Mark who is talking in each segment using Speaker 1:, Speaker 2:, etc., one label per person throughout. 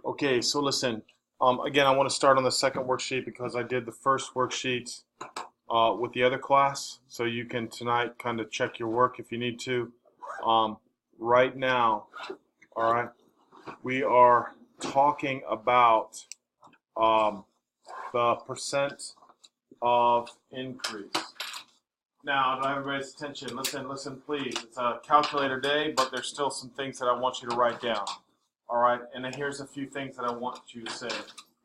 Speaker 1: Okay, so listen, again, I want to start on the second worksheet because I did the first worksheet with the other class. So you can tonight kind of check your work if you need to. Right now, all right, we are talking about the percent of increase. Now, to everybody's attention, listen, please. It's a calculator day, but there's still some things that I want you to write down. All right, and then here's a few things that I want you to say.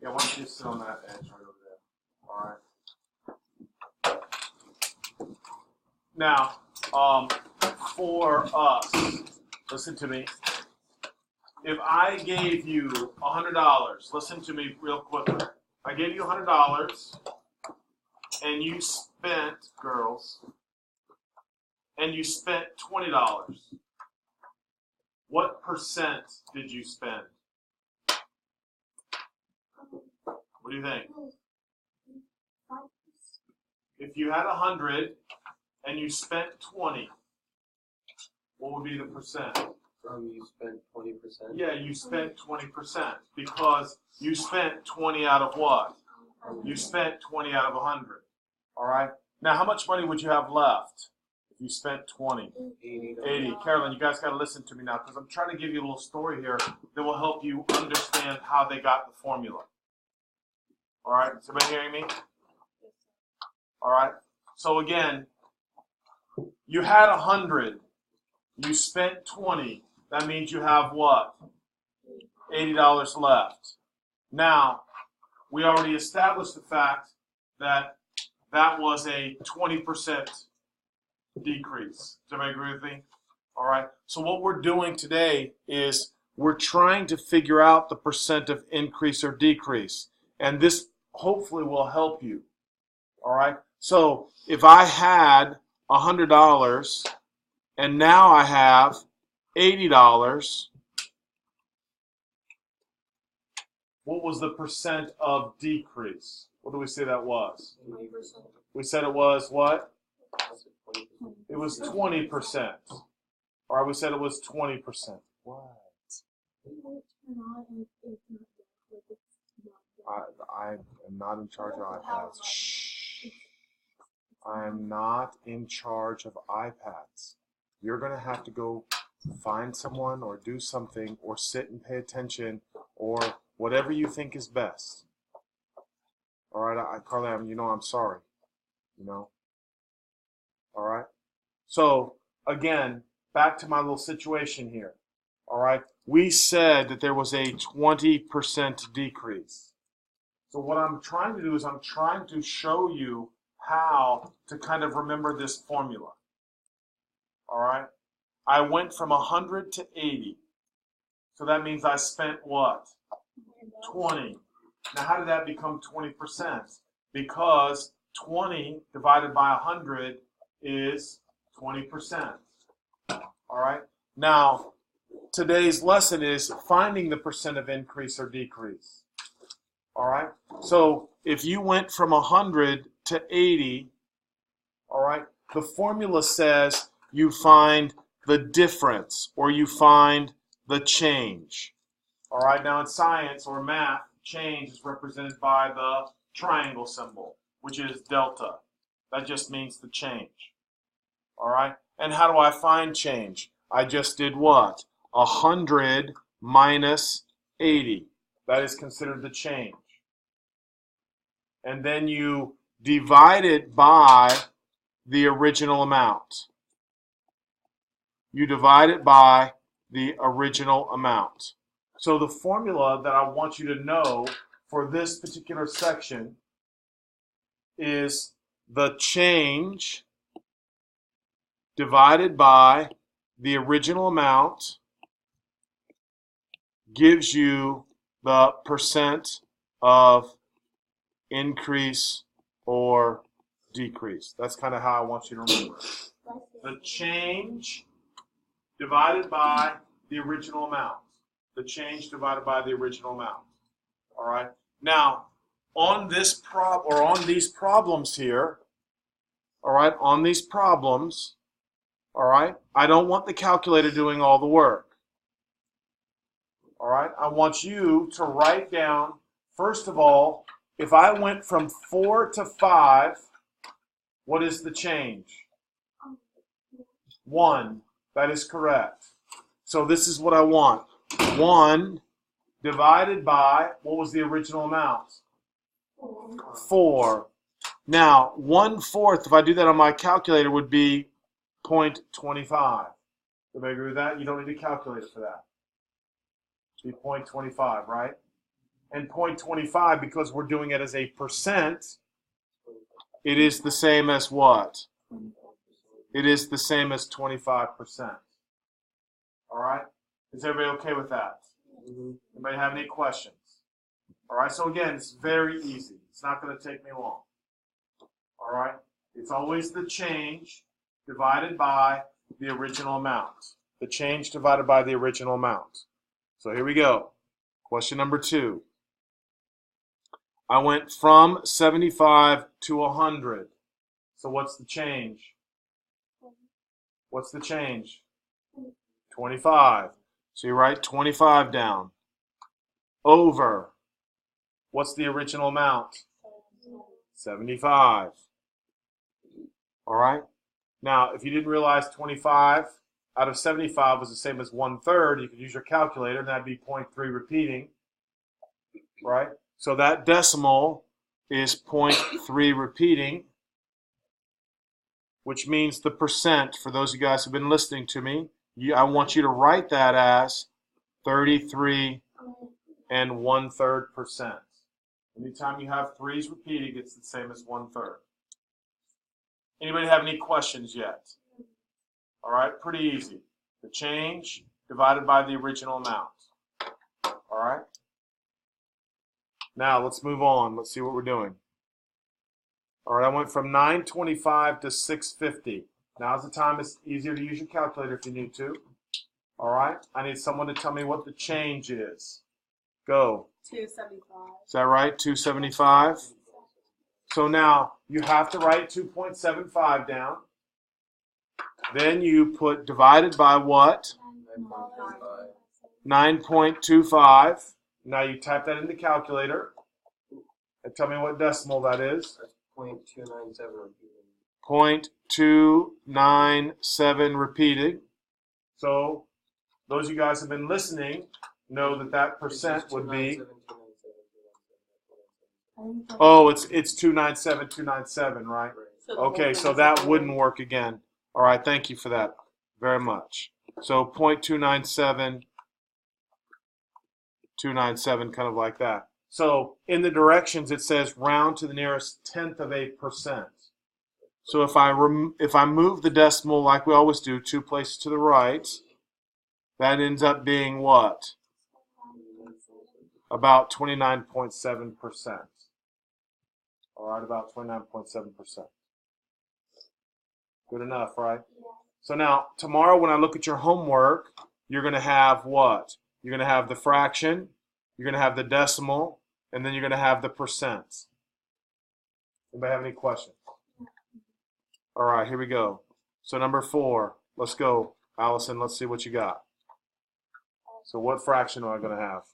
Speaker 1: Yeah, why don't you sit on that edge right over there? All right. Now, for us, listen to me. If I gave you $100, listen to me real quickly. I gave you $100, and you spent, girls, and you spent $20. What percent did you spend? What do you think? If you had 100 and you spent 20, what would be the percent?
Speaker 2: You spent 20%?
Speaker 1: Yeah, you spent 20% because you spent 20 out of what? You spent 20 out of 100. All right? Now, how much money would you have left if you spent 20? 80. Carolyn, you guys got to listen to me now because I'm trying to give you a little story here that will help you understand how they got the formula. All right? Is everybody hearing me? All right? So again, you had 100. You spent 20. That means you have what? $80 left. Now, we already established the fact that that was a 20% decrease. Does everybody agree with me? All right. So what we're doing today is we're trying to figure out the percent of increase or decrease. And this hopefully will help you. All right. So if I had $100 and now I have $80, what was the percent of decrease? What do we say that was?
Speaker 2: 20%.
Speaker 1: We said it was what? It was 20%. All right, we said it was 20%. What? I am not in charge of iPads. Shh. I am not in charge of iPads. You're going to have to go find someone or do something or sit and pay attention or whatever you think is best. All right, Carly, I'm sorry. All right. So again, back to my little situation here. All right. We said that there was a 20% decrease. So what I'm trying to do is I'm trying to show you how to kind of remember this formula. All right. I went from 100 to 80. So that means I spent what? 20. Now, how did that become 20%? Because 20 divided by 100 is 20%. All right? Now, today's lesson is finding the percent of increase or decrease. All right? So, if you went from 100 to 80, all right, the formula says you find the difference or you find the change. All right, now in science or math, change is represented by the triangle symbol, which is delta. That just means the change. All right, and how do I find change? I just did what? 100 minus 80. That is considered the change. And then you divide it by the original amount. You divide it by the original amount. So the formula that I want you to know for this particular section is the change divided by the original amount gives you the percent of increase or decrease. That's kind of how I want you to remember it. The change divided by the original amount. The change divided by the original amount. All right. Now, on this on these problems here, all right, on these problems, all right, I don't want the calculator doing all the work. All right, I want you to write down, first of all, if I went from 4 to 5, what is the change? 1. That is correct. So this is what I want. 1 divided by, what was the original amount? 4. Now, 1/4, if I do that on my calculator, would be 0.25. Everybody agree with that? You don't need a calculator for that. It'd be 0.25, right? And 0.25, because we're doing it as a percent, it is the same as what? It is the same as 25%. All right? Is everybody okay with that? Anybody have any questions? All right, so again, it's very easy. It's not going to take me long. All right? It's always the change divided by the original amount. The change divided by the original amount. So here we go. Question number 2. I went from 75 to 100. So what's the change? What's the change? 25. So you write 25 down. Over. What's the original amount? 75. All right? Now, if you didn't realize 25 out of 75 was the same as 1/3, you could use your calculator, and that'd be 0.3 repeating. Right? So that decimal is 0.3 repeating, which means the percent, for those of you guys who've been listening to me, I want you to write that as 33 1/3%. Anytime you have 3's repeating, it's the same as 1/3. Anybody have any questions yet? All right, pretty easy. The change divided by the original amount. All right? Now, let's move on. Let's see what we're doing. All right, I went from 925 to 650. Now's the time. It's easier to use your calculator if you need to. All right, I need someone to tell me what the change is. Go.
Speaker 3: 275.
Speaker 1: Is that right? 275? So now you have to write 2.75 down. Then you put divided by what? 9.25. Now you type that in the calculator and tell me what decimal that is.
Speaker 2: That's 0.297 repeating.
Speaker 1: 0.297 repeated. So those of you guys who have been listening know that that percent would be, oh, it's 297, 297, right? Okay, so that wouldn't work again. All right, thank you for that very much. So 0.297, 297, kind of like that. So in the directions it says round to the nearest 1/10 of a percent. So if I move the decimal like we always do, 2 places to the right, that ends up being what? About 29.7%. All right, about 29.7%. Good enough, right? So now, tomorrow when I look at your homework, you're going to have what? You're going to have the fraction, you're going to have the decimal, and then you're going to have the percents. Anybody have any questions? All right, here we go. So number 4, let's go. Allison, let's see what you got. So what fraction am I going to have?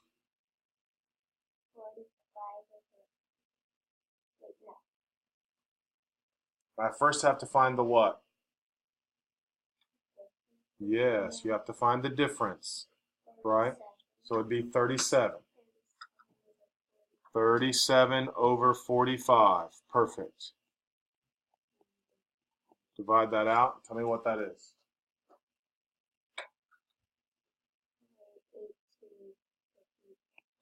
Speaker 1: I first have to find the what? Yes, you have to find the difference, right? So it'd be 37. 37 over 45. Perfect. Divide that out. Tell me what that is.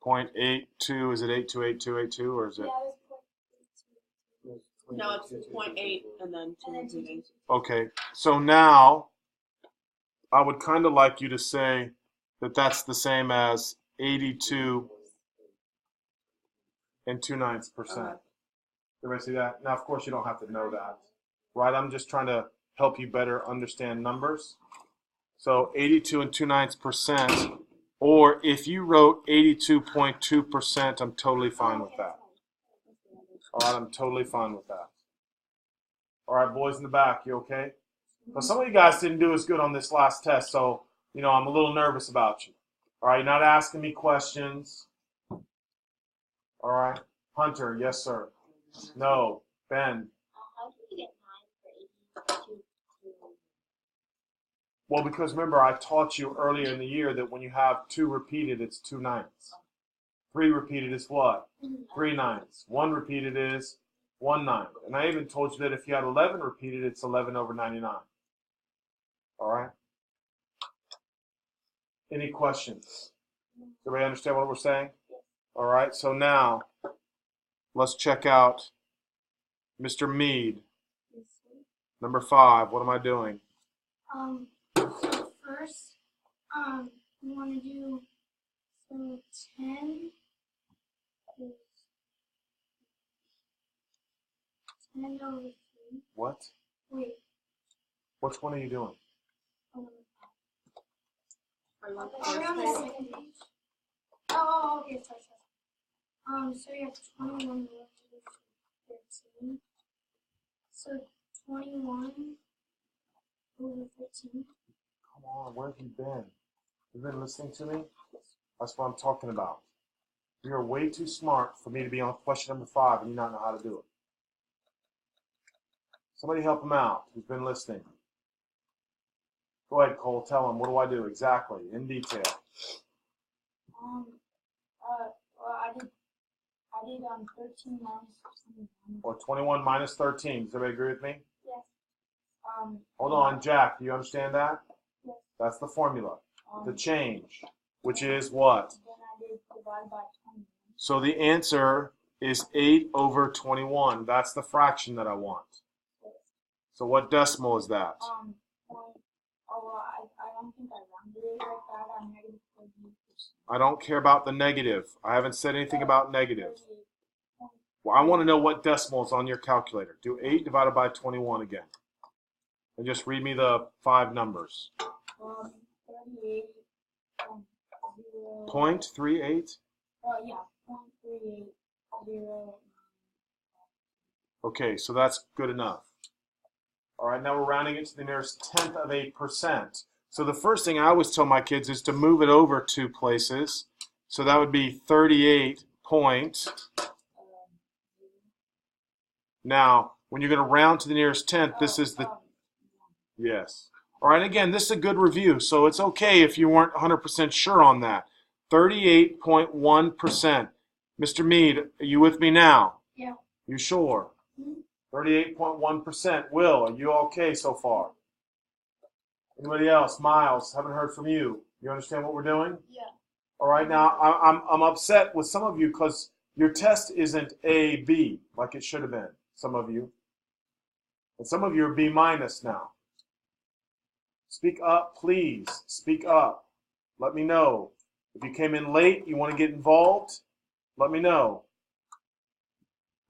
Speaker 1: 0.82. Is it 828282 or is it?
Speaker 3: No, it's 0.8 and then 2.
Speaker 1: Okay, so now I would kind of like you to say that that's the same as 82 2/9%. Everybody see that? Now, of course, you don't have to know that, right? I'm just trying to help you better understand numbers. So 82 2/9%, or if you wrote 82.2%, I'm totally fine with that. All right, I'm totally fine with that. All right, boys in the back, you okay? Now, some of you guys didn't do as good on this last test, so, I'm a little nervous about you. All right, not asking me questions. All right. Hunter, yes, sir. No. Ben.
Speaker 4: How can you get 9 for 82?
Speaker 1: Well, because remember, I taught you earlier in the year that when you have 2 repeated, it's 2 nines. 3 repeated is what? 3 nines. 1 repeated is 1 9. And I even told you that if you had 11 repeated, it's 11 over 99. All right? Any questions? Does everybody understand what we're saying? All right, so now let's check out Mr. Mead. Number 5. What am I doing?
Speaker 4: So first, you want to do, so 10 is 10 over 3.
Speaker 1: What?
Speaker 4: Wait.
Speaker 1: Which one are you doing?
Speaker 3: Are you on the
Speaker 4: Are we on the
Speaker 3: first
Speaker 4: second page? Oh, okay, sorry. So you have 21 left to 13. So 21 over 13.
Speaker 1: Come on, where have you been? You've been listening to me? That's what I'm talking about. You're way too smart for me to be on question number 5 and you not know how to do it. Somebody help him out who's been listening. Go ahead, Cole. Tell him. What do I do exactly, in detail?
Speaker 4: Well, I did 13 minus 21.
Speaker 1: Or 21 minus 13. Does everybody agree with me?
Speaker 4: Yes.
Speaker 1: Hold on, Jack. Do you understand that?
Speaker 4: Yes.
Speaker 1: That's the formula. The change, which is what?
Speaker 4: Then I did divide by 20.
Speaker 1: So the answer is 8 over 21. That's the fraction that I want. So what decimal is that?
Speaker 4: Well, I don't think I rounded it like that. I'm negative 38%.
Speaker 1: I don't care about the negative. I haven't said anything about negative. Well, I want to know what decimal is on your calculator. Do 8 divided by 21 again. And just read me the 5 numbers.
Speaker 4: 38.
Speaker 1: 0.38?
Speaker 4: Yeah, 0.380.
Speaker 1: Okay, so that's good enough. All right, now we're rounding it to the nearest tenth of a percent. So the first thing I always tell my kids is to move it over 2 places. So that would be 38 point. Now, when you're going to round to the nearest tenth, this is the, yes. All right, again, this is a good review, so it's okay if you weren't 100% sure on that. 38.1%. Mr. Mead, are you with me now?
Speaker 4: Yeah.
Speaker 1: You sure? 38.1%. Will, are you okay so far? Anybody else? Miles, haven't heard from you. You understand what we're doing?
Speaker 4: Yeah.
Speaker 1: All right, now I'm upset with some of you because your test isn't A, B like it should have been, some of you. And some of you are B minus now. Speak up, please. Speak up. Let me know. If you came in late, you want to get involved, let me know.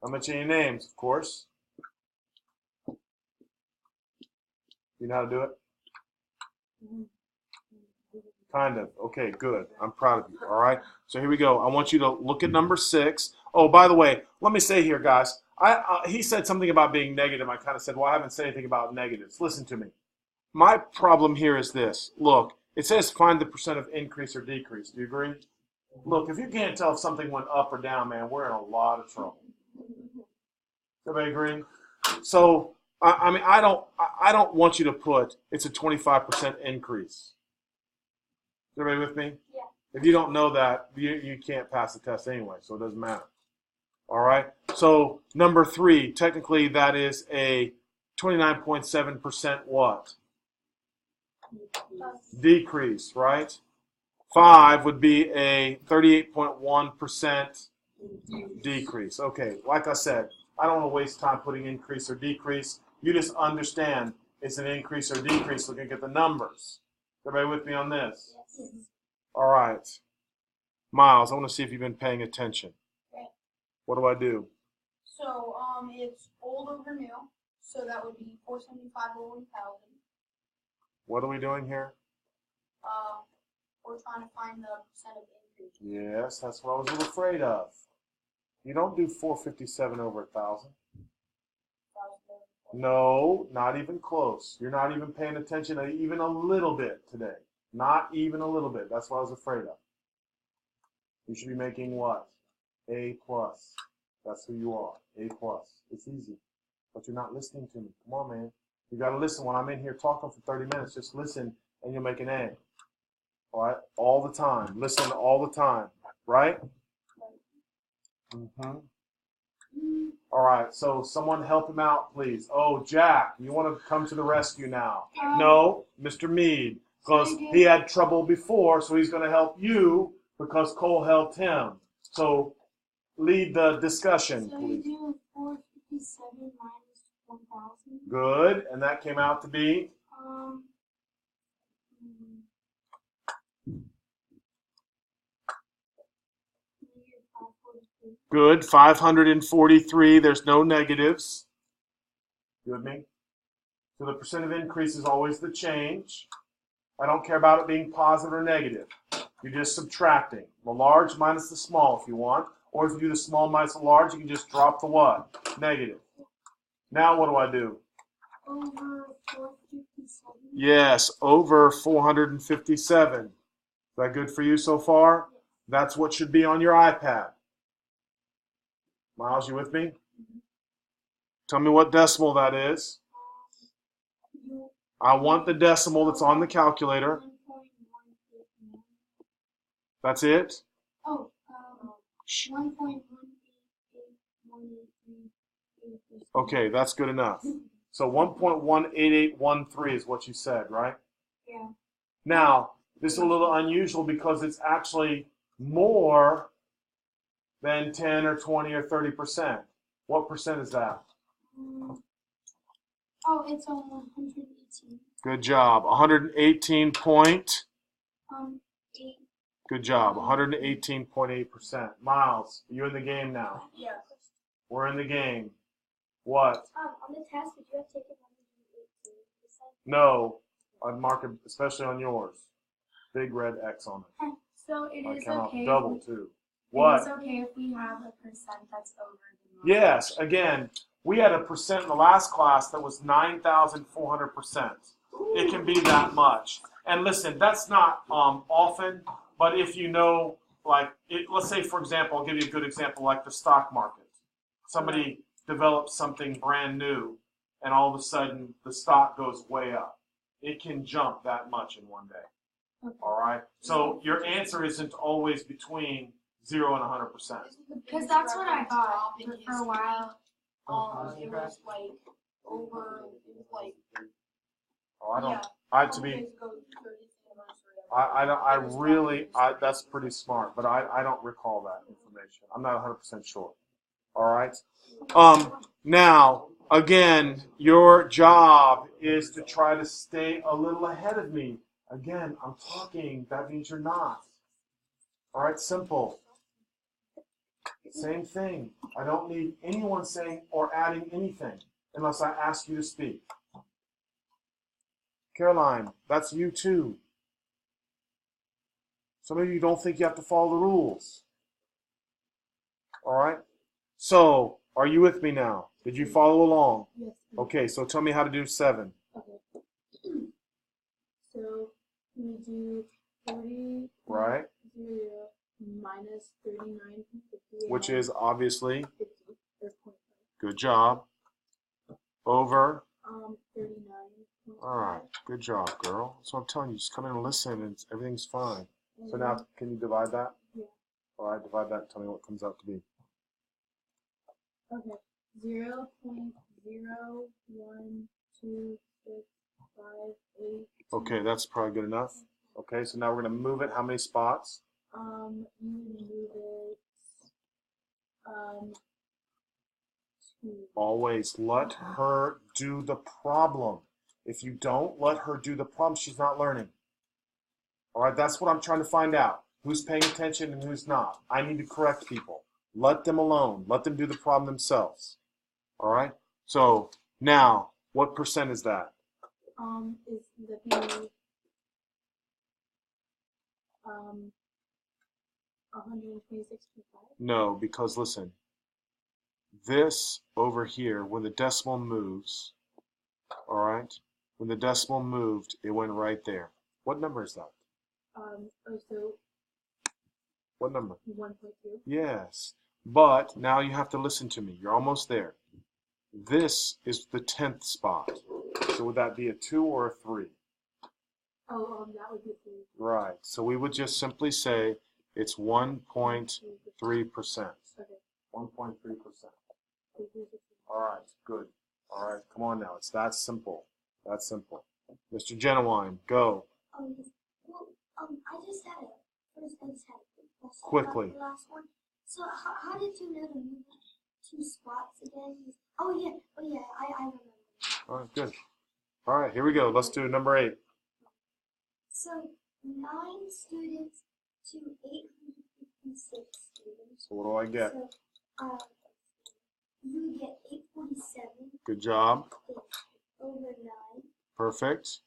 Speaker 1: I'll mention your names, of course. You know how to do it? Kind of. Okay, good. I'm proud of you. All right. So here we go. I want you to look at number 6. Oh, by the way, let me say here, guys. He said something about being negative. I kind of said, well, I haven't said anything about negatives. Listen to me. My problem here is this. Look, it says find the percent of increase or decrease. Do you agree? Look, if you can't tell if something went up or down, man, we're in a lot of trouble. Everybody agree? So, I mean, I don't want you to put it's a 25% increase. Is everybody with me?
Speaker 4: Yeah.
Speaker 1: If you don't know that, you can't pass the test anyway, so it doesn't matter. All right? So, number 3, technically that is a 29.7% what? Decrease, right? 5 would be a 38.1% decrease. Okay, like I said, I don't want to waste time putting increase or decrease. You just understand it's an increase or decrease looking at the numbers. Everybody with me on this?
Speaker 4: Yes.
Speaker 1: All right. Miles, I want to see if you've been paying attention.
Speaker 4: Okay.
Speaker 1: What do I do?
Speaker 4: So, it's old over new. So that would be 475 over 1,000.
Speaker 1: What are we doing here?
Speaker 4: We're trying to find the percent of increase.
Speaker 1: Yes, that's what I was a little afraid of. You don't do 457 over 1,000. No, not even close. You're not even paying attention even a little bit today. Not even a little bit. That's what I was afraid of. You should be making what? A plus. That's who you are. A plus. It's easy. But you're not listening to me. Come on, man. You got to listen. When I'm in here talking for 30 minutes, just listen and you'll make an A. All right? All the time. Listen all the time. Right? Mm-hmm. All right. So someone help him out, please. Oh, Jack, you want to come to the rescue now? No, Mr. Mead. Because he had trouble before, so he's going to help you because Cole helped him. So lead the discussion,
Speaker 4: So
Speaker 1: please.
Speaker 4: you do 457 minus 1,000.
Speaker 1: Good. And that came out to be? Good. 543. There's no negatives. You with me? So the percent of increase is always the change. I don't care about it being positive or negative. You're just subtracting. The large minus the small if you want. Or if you do the small minus the large, you can just drop the what? Negative. Now what do I do?
Speaker 4: Over 457.
Speaker 1: Yes, over 457. Is that good for you so far? That's what should be on your iPad. Miles, you with me? Tell me what decimal that is. I want the decimal that's on the calculator.
Speaker 4: 1.189.
Speaker 1: That's it?
Speaker 4: Oh,
Speaker 1: Shh.
Speaker 4: 1.18813.
Speaker 1: Okay, that's good enough. So 1.18813 is what you said, right?
Speaker 4: Yeah.
Speaker 1: Now, this is a little unusual because it's actually more than 10 or 20 or 30%. What percent is that?
Speaker 4: Oh, it's 118.
Speaker 1: Good job. 118 point.
Speaker 4: 8.
Speaker 1: Good job. 118.8%. Miles, you're in the game now.
Speaker 3: Yeah.
Speaker 1: We're in the game. What?
Speaker 4: On the test, would you have taken 118%?
Speaker 1: No. I'd mark it, especially on yours. Big red X on it.
Speaker 5: So it
Speaker 1: I
Speaker 5: is
Speaker 1: count
Speaker 5: okay.
Speaker 1: double too.
Speaker 5: It
Speaker 1: What?
Speaker 5: is okay if we have a percent that's over the norm.
Speaker 1: Yes. Again, we had a percent in the last class that was 9,400%. It can be that much. And listen, that's not often, but if you know, like, let's say, for example, I'll give you a good example, like the stock market. Somebody develops something brand new, and all of a sudden the stock goes way up. It can jump that much in one day.
Speaker 5: Okay.
Speaker 1: All right? So your answer isn't always between 0 and 100%.
Speaker 5: Because that's what I thought for a while.
Speaker 3: It was like over. It was like.
Speaker 1: Oh, I don't.
Speaker 3: Yeah.
Speaker 1: I to be. That's pretty smart, but I don't recall that information. I'm not 100% sure. All right. Now, again, your job is to try to stay a little ahead of me. Again, I'm talking. That means you're not. All right. Simple. Same thing. I don't need anyone saying or adding anything unless I ask you to speak. Caroline, that's you too. Some of you don't think you have to follow the rules. All right? So, are you with me now? Did you follow along?
Speaker 5: Yes.
Speaker 1: Okay, so tell me how to do 7.
Speaker 5: Okay. So we do 40.
Speaker 1: Right?
Speaker 5: 0 minus 39.58.
Speaker 1: Which is obviously,
Speaker 5: 50 or 0.5.
Speaker 1: good job, over.
Speaker 5: 39.
Speaker 1: All right, good job, girl. So I'm telling you, just come in and listen, and everything's fine. So now, can you divide that?
Speaker 5: Yeah.
Speaker 1: All right, divide that and tell me what it comes out to be.
Speaker 5: Okay. 0.0126588.
Speaker 1: Okay, that's probably good enough. Okay, so now we're going to move it. How many spots?
Speaker 5: You would move it 2.
Speaker 1: Always let her do the problem. If you don't let her do the problem, she's not learning. All right, that's what I'm trying to find out. Who's paying attention and who's not. I need to correct people. Let them alone. Let them do the problem themselves. All right? So now, what percent is that?
Speaker 5: Is the be 126.5?
Speaker 1: No, because listen, this over here, when the decimal moves, all right, when the decimal moved, it went right there. What number is that?
Speaker 5: So
Speaker 1: What number?
Speaker 5: 1.2.
Speaker 1: Yes. But now you have to listen to me. You're almost there. This is the 10th spot. So would that be a 2 or a 3?
Speaker 5: Oh, that would be 3.
Speaker 1: Right. So we would just simply say it's 1.3%.
Speaker 5: Okay.
Speaker 1: 1.3%. All right, good. All right, come on now. It's that simple. That's simple. Mr. Genuine, go.
Speaker 3: Yes. Well, I just had a question
Speaker 1: Quickly.
Speaker 3: about the last one. So how did you know to move 2 spots again? Oh yeah, I remember.
Speaker 1: All right, good. All right, here we go. Let's do number 8.
Speaker 3: So 9 students to 856 students.
Speaker 1: So what do I get?
Speaker 3: So you would get 847
Speaker 1: Good job.
Speaker 3: over 9.
Speaker 1: Perfect.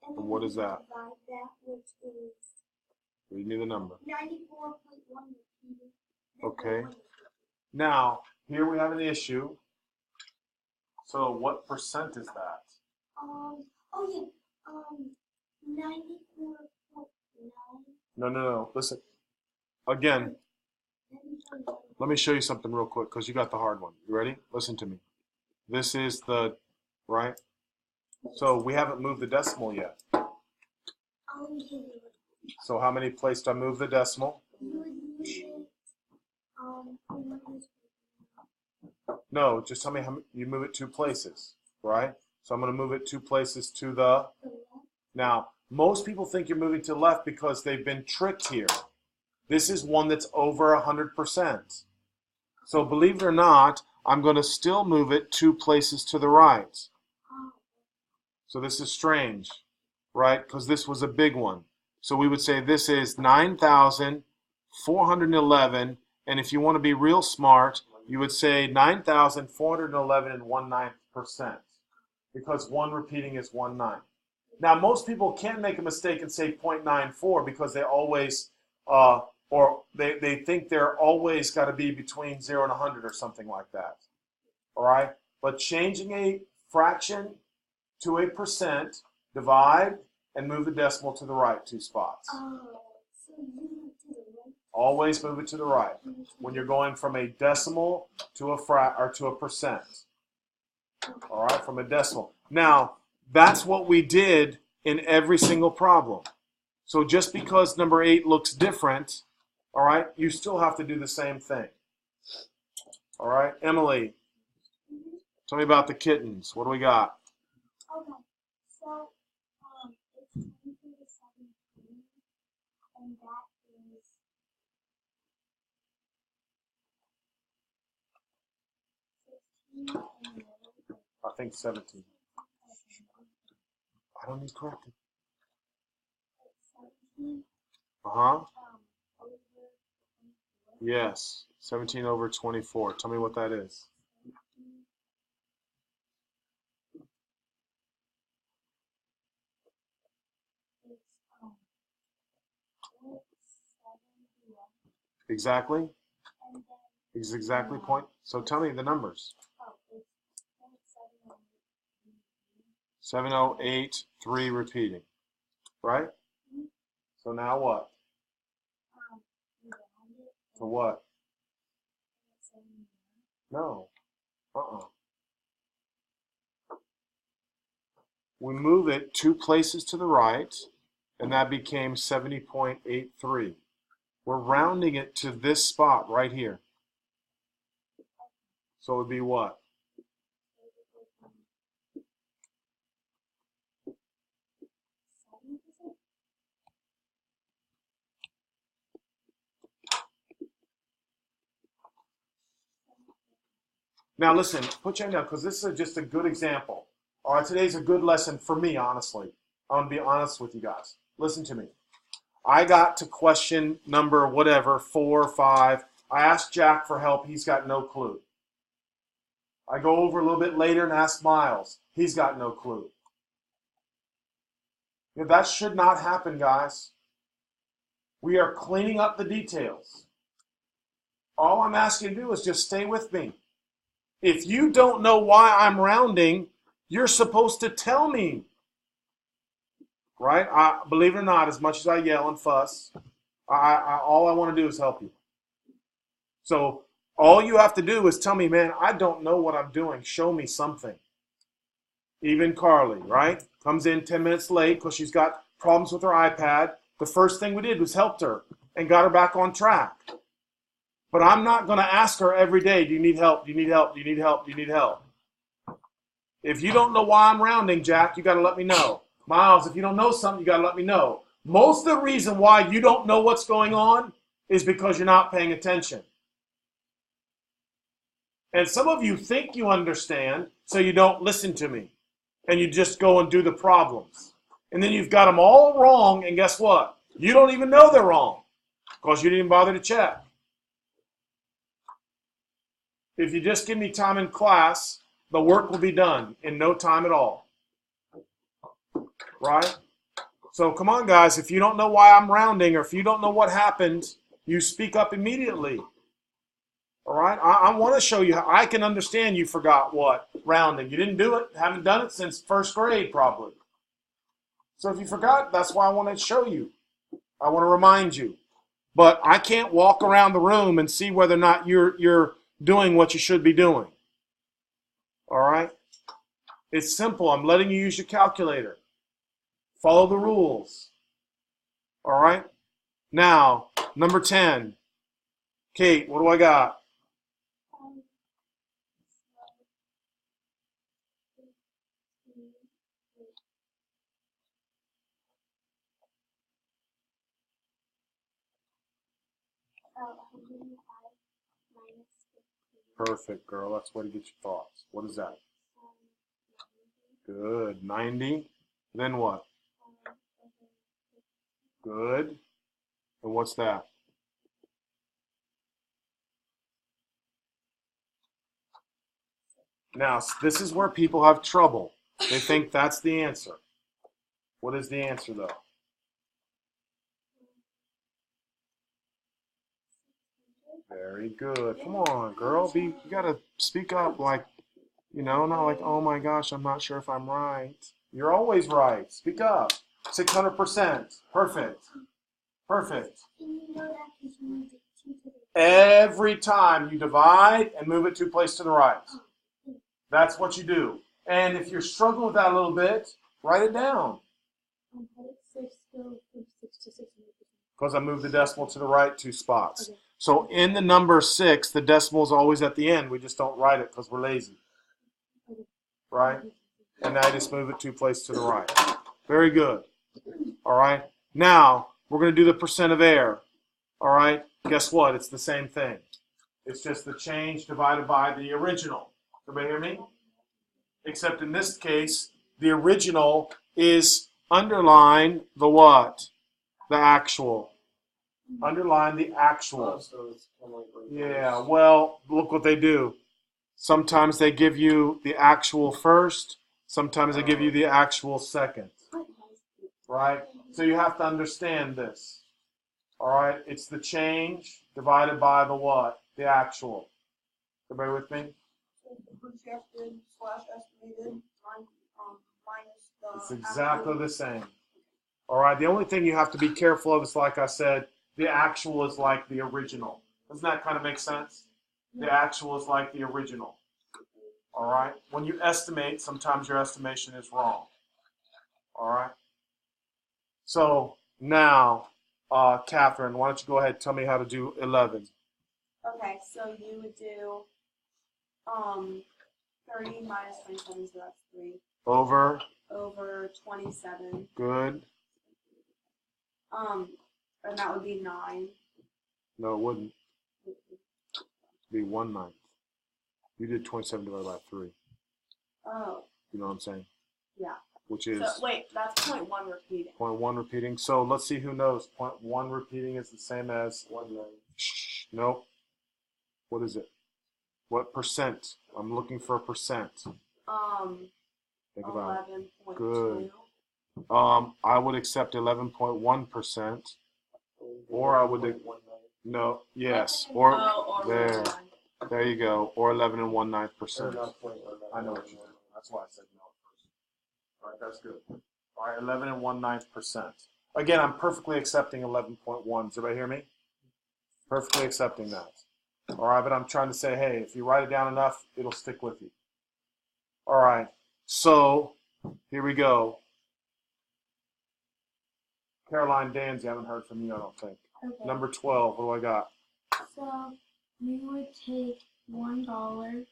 Speaker 3: And
Speaker 1: And what
Speaker 3: you
Speaker 1: is that?
Speaker 3: divide that, which is
Speaker 1: Read me the number.
Speaker 3: 94.1 repeated.
Speaker 1: Okay. Now, here we have an issue. So what percent is that?
Speaker 3: Oh yeah. 94.9.
Speaker 1: No. Listen. Again, let me show you something real quick because you got the hard one. You ready? Listen to me. This is the, right? So we haven't moved the decimal yet.
Speaker 3: Okay.
Speaker 1: So how many places do I move the decimal?
Speaker 3: You would move it.
Speaker 1: No, just tell me how you move it 2 places, right? So I'm going to move it 2 places to the. Now, most people think you're moving to the left because they've been tricked here. This is one that's over 100%. So believe it or not, I'm going to still move it 2 places to the right. So this is strange, right? Because this was a big one. So we would say this is 9,411. And if you want to be real smart, you would say 9,411 and 1/9%. Because 1 repeating is 1/9. Now, most people can make a mistake and say 0.94 because they always, or they think they're always got to be between 0 and 100 or something like that. All right? But changing a fraction to a percent, divide, and move the decimal to the right 2 spots.
Speaker 3: So you move to the right.
Speaker 1: Always move it to the right when you're going from a decimal to a to a percent. All right, from a decimal. Now, that's what we did in every single problem. So just because number 8 looks different, all right, you still have to do the same thing. All right, Emily, tell me about the kittens. What do we got?
Speaker 3: Okay. So it's 22 to 17, and that is 16 and
Speaker 1: I think 17. I don't need corrected.
Speaker 3: 17
Speaker 1: Uh-huh.
Speaker 3: over 24.
Speaker 1: Yes, 17 over 24. Tell me what that is.
Speaker 3: It's 71.
Speaker 1: Exactly?
Speaker 3: And then
Speaker 1: Is exactly point? So tell me the numbers.
Speaker 3: it's
Speaker 1: 7083 repeating. Right? So now what?
Speaker 3: you round it
Speaker 1: To what?
Speaker 3: and 79.
Speaker 1: No. We move it 2 places to the right, and that became 70.83. We're rounding it to this spot right here. So it would be what? Now listen, put your hand down because this is just a good example. All right, today's a good lesson for me, honestly. I'm going to be honest with you guys. Listen to me. I got to question number whatever, 4 or 5. I asked Jack for help. He's got no clue. I go over a little bit later and ask Miles. He's got no clue. You know, that should not happen, guys. We are cleaning up the details. All I'm asking you to do is just stay with me. If you don't know why I'm rounding, you're supposed to tell me. right? Believe it or not, as much as I yell and fuss, all I want to do is help you. So all you have to do is tell me, man, I don't know what I'm doing. Show me something. Even Carly, right? Comes in 10 minutes late because she's got problems with her iPad. The first thing we did was helped her and got her back on track. But I'm not going to ask her every day, do you need help? Do you need help? Do you need help? Do you need help? If you don't know why I'm rounding, Jack, you got to let me know. Miles, if you don't know something, you got to let me know. Most of the reason why you don't know what's going on is because you're not paying attention. And some of you think you understand, so you don't listen to me. And you just go and do the problems. And then you've got them all wrong, and guess what? You don't even know they're wrong because you didn't bother to check. If you just give me time in class, the work will be done in no time at all. Right? So come on, guys. If you don't know why I'm rounding or if you don't know what happened, you speak up immediately. All right? I want to show you how I can understand you forgot what? Rounding. You didn't do it. Haven't done it since first grade, probably. So if you forgot, that's why I want to show you. I want to remind you. But I can't walk around the room and see whether or not you're doing what you should be doing. All right? It's simple. I'm letting you use your calculator. Follow the rules. All right? Now, number 10. Kate, what do I got? Perfect, girl. That's where to get your thoughts. What is that? Good. 90. Then what? Good. And what's that? Now, this is where people have trouble. They think that's the answer. What is the answer, though? Very good. Come on, girl. You gotta speak up like, not like, oh my gosh, I'm not sure if I'm right. You're always right. Speak up. 600%. Perfect. Perfect. Every time you divide and move it 2 places to the right. That's what you do. And if you're struggling with that a little bit, write it down. Because I moved the decimal to the right 2 spots. Okay. So in the number 6, the decimal is always at the end. We just don't write it because we're lazy. Right? And now I just move it 2 places to the right. Very good. All right? Now, we're going to do the percent of error. All right? Guess what? It's the same thing. It's just the change divided by the original. Everybody hear me? Except in this case, the original is underline the what? The actual. Underline the actual. Yeah, well, look what they do. Sometimes they give you the actual first. Sometimes they give you the actual second. Right? So you have to understand this. All right? It's the change divided by the what? The actual. Everybody with me?
Speaker 4: Projected / estimated minus the.
Speaker 1: It's exactly the same. All right. The only thing you have to be careful of is, like I said, the actual is like the original. Doesn't that kind of make sense? The actual is like the original. All right. When you estimate, sometimes your estimation is wrong. All right. So now, Catherine, why don't you go ahead and tell me how to do 11?
Speaker 6: Okay, so you would do 30 minus 27, so that's 3.
Speaker 1: Over
Speaker 6: 27.
Speaker 1: Good.
Speaker 6: And that would be 9.
Speaker 1: No, it wouldn't. It'd be 1/9. You did 27 divided by 3.
Speaker 6: Oh.
Speaker 1: You know what I'm saying?
Speaker 6: Yeah.
Speaker 1: Which is.
Speaker 6: So wait, that's 0.1 repeating.
Speaker 1: 0.1 repeating. So let's see who knows. 0.1 repeating is the same as 1/9. Shh. Nope. What is it? What percent? I'm looking for a percent. Think about it.
Speaker 6: 11.2.
Speaker 1: Good. I would accept 11.1%, or I would no, yes, or there, there you go, or 11 1/9%. I know what you mean. That's why I said no first. All right, that's good. All right, 11 1/9%. Again, I'm perfectly accepting 11.1. Does everybody hear me? Perfectly accepting that. All right, but I'm trying to say, hey, if you write it down enough, it'll stick with you. All right, so here we go. Caroline Danzy, I haven't heard from you, I don't think.
Speaker 3: Okay.
Speaker 1: Number 12, what do I got?
Speaker 3: So you would take $1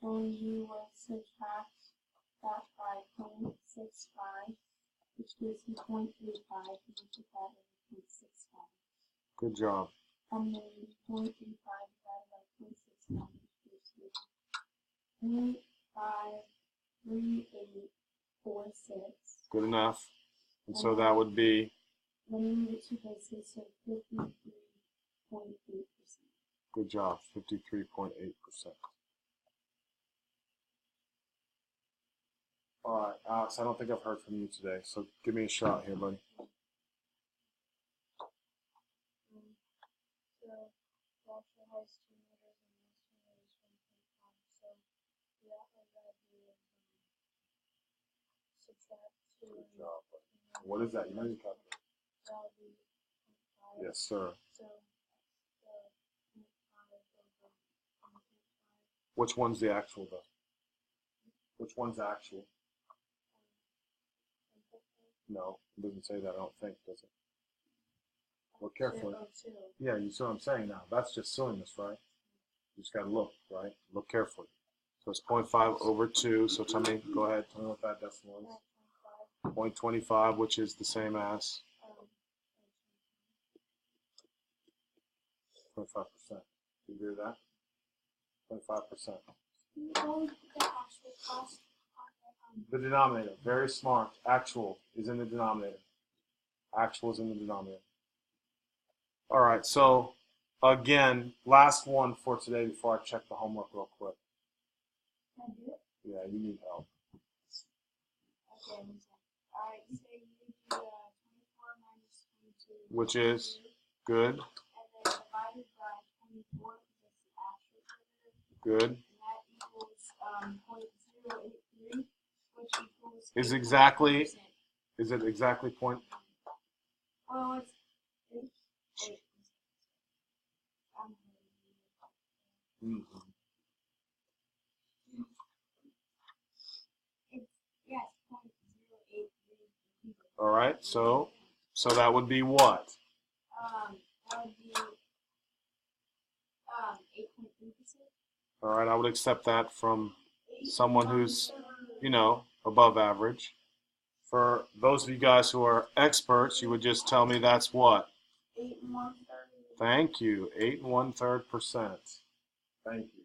Speaker 3: and you would subtract that by 0.65, which gives you 0.35, and you put that in 0.65.
Speaker 1: Good job.
Speaker 3: And then 0.35 divided by 0.65 gives you 0.53846.
Speaker 1: Good enough. And so that would be,
Speaker 3: Then you move it two places, so 53.8%.
Speaker 1: good job, 53.8%. All right, Alex, I don't think I've heard from you today, so give me a shot here, buddy.
Speaker 3: So Walter has 2 meters and this one is 1.5. So that would be subtract 2.
Speaker 1: Good job, buddy. What is that? You know your calculator.
Speaker 3: That would be 0.5.
Speaker 1: Yes, sir.
Speaker 3: So 0.5 over 1.5.
Speaker 1: Which one's the actual, though? Which one's actual? No, it doesn't say that, I don't think, does it? Look carefully. Yeah, you see what I'm saying now. That's just silliness, right? You just got to look, right? Look carefully. So it's 0.5 over 2. So tell me, go ahead, tell me what that decimal is. 0.25, which is the same as 25%. Do you agree with that? 25%.
Speaker 3: The actual cost.
Speaker 1: The denominator, very smart. Actual is in the denominator. Actual is in the denominator. All right, so again, last one for today before I check the homework real quick.
Speaker 3: Can I do it?
Speaker 1: Yeah, you need help.
Speaker 3: Okay. Alright, so you do 24 minus 22.
Speaker 1: Which is good,
Speaker 3: And then divided by 24 because it's the actual figure.
Speaker 1: good.
Speaker 3: And that equals 0.083, which equals
Speaker 1: Is exactly,
Speaker 3: 8%.
Speaker 1: is it exactly point?
Speaker 3: Well, it's
Speaker 1: Mhm.
Speaker 3: yes, 0.083.
Speaker 1: All right, so that would be what?
Speaker 3: That would be 8.3%.
Speaker 1: All right, I would accept that from someone who's, you know, above average. For those of you guys who are experts, you would just tell me that's what?
Speaker 3: 8 1/3.
Speaker 1: Thank you, 8 1/3%. Thank you.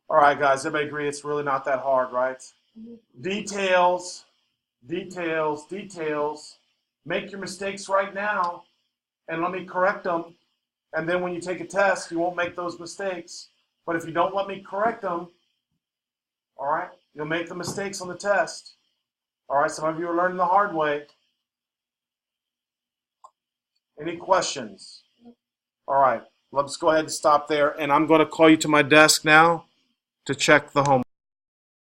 Speaker 1: All right, guys, everybody agree it's really not that hard, right? Details, details, details. Make your mistakes right now, and let me correct them. And then when you take a test, you won't make those mistakes. But if you don't let me correct them, all right, you'll make the mistakes on the test. All right, some of you are learning the hard way. Any questions? All right, let's go ahead and stop there. And I'm going to call you to my desk now to check the homework.